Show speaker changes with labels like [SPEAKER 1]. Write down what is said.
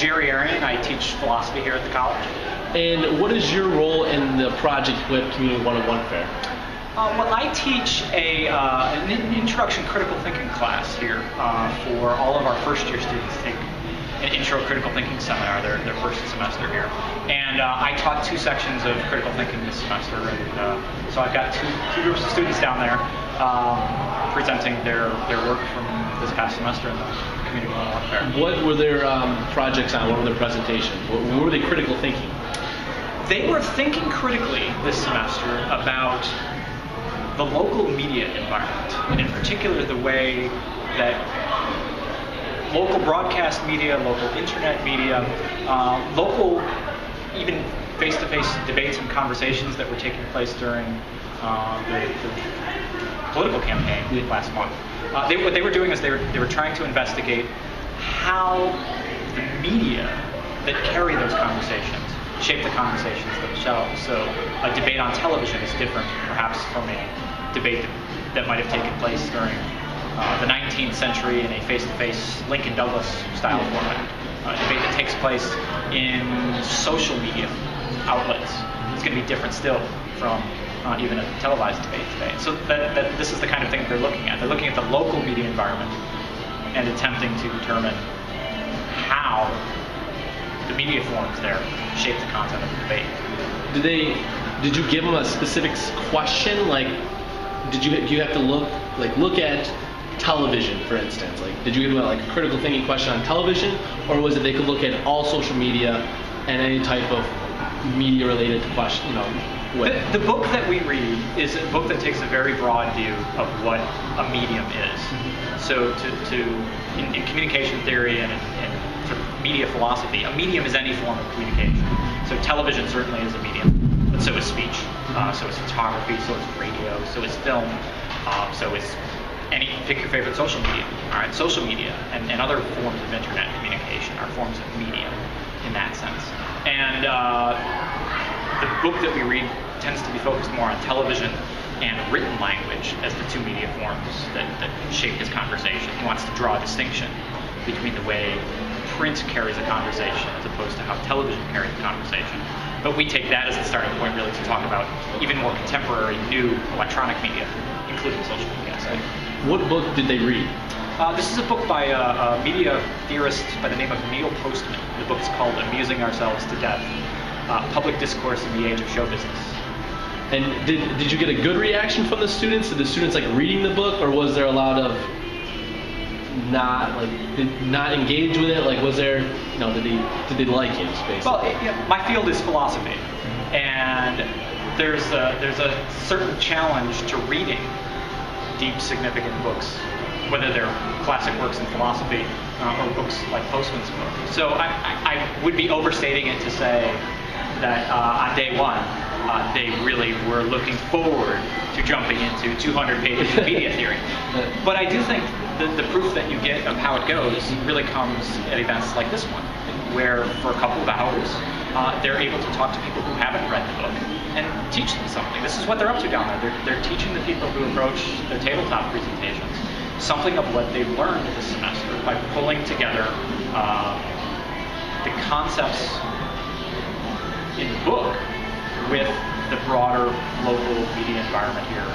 [SPEAKER 1] Jerry Erion. I teach philosophy here at the college.
[SPEAKER 2] And what is your role in the Project Whip Community 101 Fair?
[SPEAKER 1] Well, I teach an introduction critical thinking class here for all of our first year students. Take an intro critical thinking seminar, their first semester here. And I taught 2 sections of critical thinking this semester, and so I've got two groups of students down there presenting their work from this past semester in the Community 101 Fair.
[SPEAKER 2] What were their projects on? What were their presentations? What were they critical thinking?
[SPEAKER 1] They were thinking critically this semester about the local media environment, and in particular the way that local broadcast media, local internet media, local even face-to-face debates and conversations that were taking place during the political campaign last month. What they were doing is they were trying to investigate how the media that carry those conversations shape the conversations themselves. So a debate on television is different perhaps from a debate that might have taken place during the 19th century in a face-to-face Lincoln Douglas style format. A debate that takes place in social media outlets is going to be different still from even a televised debate today. So that this is the kind of thing that they're looking at. They're looking at the local media environment and attempting to determine how the media forms there shape the content of the debate.
[SPEAKER 2] Did you give them a specific question? Like, do you have to look at television, for instance? Like, did you give them a critical thinking question on television, or was it they could look at all social media and any type of media related question?
[SPEAKER 1] The book that we read is a book that takes a very broad view of what a medium is. So in communication theory and in sort of media philosophy, a medium is any form of communication. So television certainly is a medium, but so is speech, so is photography, so is radio, so is film, so is pick your favorite social media. All right, social media and other forms of internet communication are forms of media in that sense. And the book that we read tends to be focused more on television and written language as the 2 media forms that shape his conversation. He wants to draw a distinction between the way print carries a conversation as opposed to how television carries a conversation. But we take that as the starting point really to talk about even more contemporary, new electronic media, including social media. So,
[SPEAKER 2] what book did they read?
[SPEAKER 1] This is a book by a media theorist by the name of Neil Postman. The book is called Amusing Ourselves to Death, Public Discourse in the Age of Show Business.
[SPEAKER 2] And did you get a good reaction from the students? Did the students like reading the book, or was there a lot of did not engage with it? Like, was there, did they like it, basically?
[SPEAKER 1] Well, my field is philosophy, and there's a certain challenge to reading deep, significant books, whether they're classic works in philosophy or books like Postman's book. So I would be overstating it to say that on day one, they really were looking forward to jumping into 200 pages of media theory. But I do think the proof that you get of how it goes really comes at events like this one, where for a couple of hours, they're able to talk to people who haven't read the book and teach them something. This is what they're up to down there. They're teaching the people who approach their tabletop presentations something of what they've learned this semester by pulling together the concepts in the book with the broader local media environment here